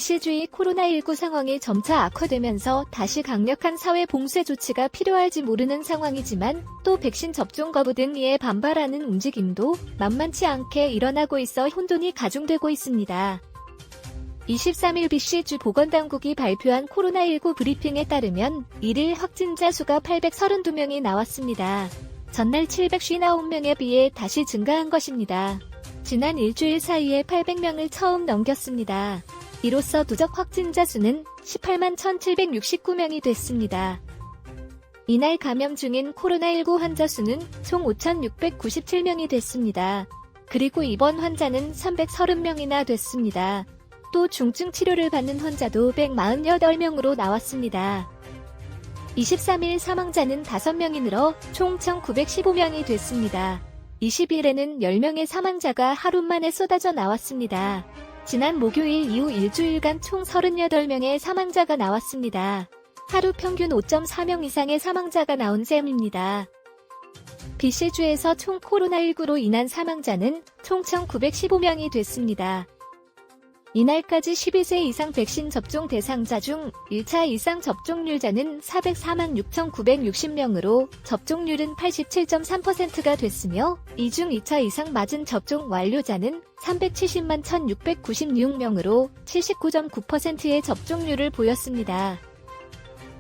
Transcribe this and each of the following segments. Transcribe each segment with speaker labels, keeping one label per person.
Speaker 1: BC주의 코로나19 상황이 점차 악화되면서 다시 강력한 사회 봉쇄 조치가 필요할지 모르는 상황이지만 또 백신 접종 거부 등 이에 반발하는 움직임도 만만치 않게 일어나고 있어 혼돈이 가중되고 있습니다. 23일 BC주 보건당국이 발표한 코로나19 브리핑에 따르면 1일 확진자 수가 832명이 나왔습니다. 전날 759명에 비해 다시 증가한 것입니다. 지난 일주일 사이에 800명을 처음 넘겼습니다. 이로써 누적 확진자 수는 18만 1,769명이 됐습니다. 이날 감염 중인 코로나19 환자 수는 총 5,697명이 됐습니다. 그리고 입원 환자는 330명이나 됐습니다. 또 중증 치료를 받는 환자도 148명으로 나왔습니다. 23일 사망자는 5명이 늘어 총 1,915명이 됐습니다. 20일에는 10명의 사망자가 하루 만에 쏟아져 나왔습니다. 지난 목요일 이후 일주일간 총 38명의 사망자가 나왔습니다. 하루 평균 5.4명 이상의 사망자가 나온 셈입니다. BC주에서 총 코로나19로 인한 사망자는 총 1,915명이 됐습니다. 이날까지 12세 이상 백신 접종 대상자 중 1차 이상 접종률자는 404만 6,960명으로 접종률은 87.3%가 됐으며 이 중 2차 이상 맞은 접종 완료자는 370만 1,696명으로 79.9%의 접종률을 보였습니다.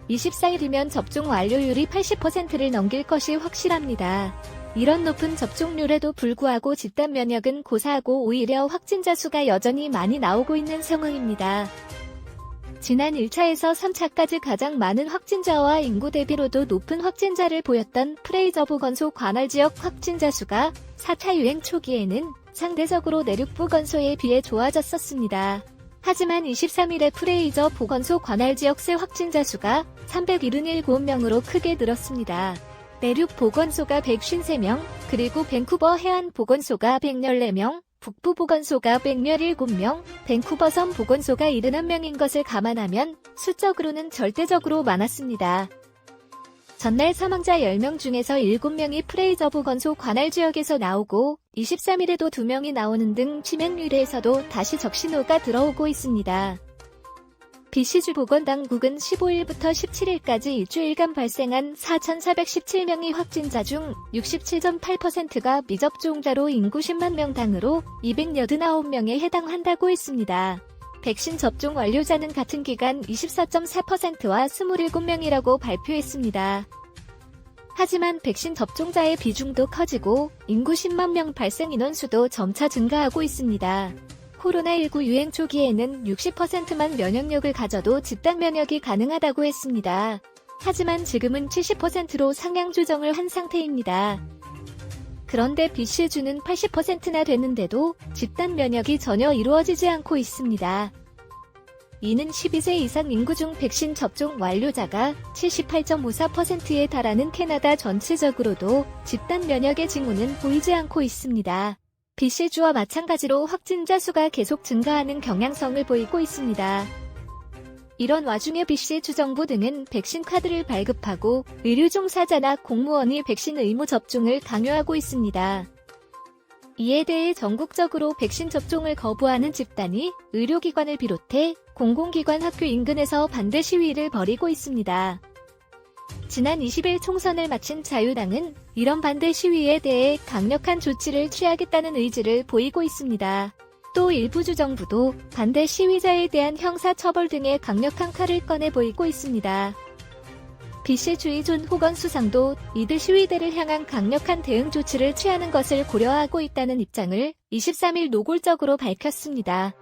Speaker 1: 24일이면 접종 완료율이 80%를 넘길 것이 확실합니다. 이런 높은 접종률에도 불구하고 집단 면역은 고사하고 오히려 확진자 수가 여전히 많이 나오고 있는 상황입니다. 지난 1차에서 3차까지 가장 많은 확진자와 인구 대비로도 높은 확진자를 보였던 프레이저 보건소 관할 지역 확진자 수가 4차 유행 초기에는 상대적으로 내륙 보건소에 비해 좋아졌었습니다. 하지만 23일에 프레이저 보건소 관할 지역 새 확진자 수가 377명으로 크게 늘었습니다. 내륙 보건소가 153명, 그리고 밴쿠버 해안 보건소가 114명, 북부 보건소가 117명, 밴쿠버 섬 보건소가 71명인 것을 감안하면 수적으로는 절대적으로 많았습니다. 전날 사망자 10명 중에서 7명이 프레이저 보건소 관할 지역에서 나오고 23일에도 2명이 나오는 등 치명률에서도 다시 적신호가 들어오고 있습니다. BC주 보건당국은 15일부터 17일까지 일주일간 발생한 4,417명의 확진자 중 67.8%가 미접종자로 인구 10만 명당으로 289명에 해당한다고 했습니다. 백신 접종 완료자는 같은 기간 24.4%와 27명이라고 발표했습니다. 하지만 백신 접종자의 비중도 커지고 인구 10만 명 발생 인원수도 점차 증가하고 있습니다. 코로나19 유행 초기에는 60%만 면역력을 가져도 집단 면역이 가능하다고 했습니다. 하지만 지금은 70%로 상향 조정을 한 상태입니다. 그런데 BC주는 80%나 됐는데도 집단 면역이 전혀 이루어지지 않고 있습니다. 이는 12세 이상 인구 중 백신 접종 완료자가 78.54%에 달하는 캐나다 전체적으로도 집단 면역의 징후는 보이지 않고 있습니다. BC주와 마찬가지로 확진자 수가 계속 증가하는 경향성을 보이고 있습니다. 이런 와중에 BC주 정부 등은 백신 카드를 발급하고 의료 종사자나 공무원이 백신 의무 접종을 강요하고 있습니다. 이에 대해 전국적으로 백신 접종을 거부하는 집단이 의료기관을 비롯해 공공기관 학교 인근에서 반대 시위를 벌이고 있습니다. 지난 20일 총선을 마친 자유당은 이런 반대 시위에 대해 강력한 조치를 취하겠다는 의지를 보이고 있습니다. 또 일부 주정부도 반대 시위자에 대한 형사처벌 등의 강력한 칼을 꺼내 보이고 있습니다. BC주의 존 호건 수상도 이들 시위대를 향한 강력한 대응 조치를 취하는 것을 고려하고 있다는 입장을 23일 노골적으로 밝혔습니다.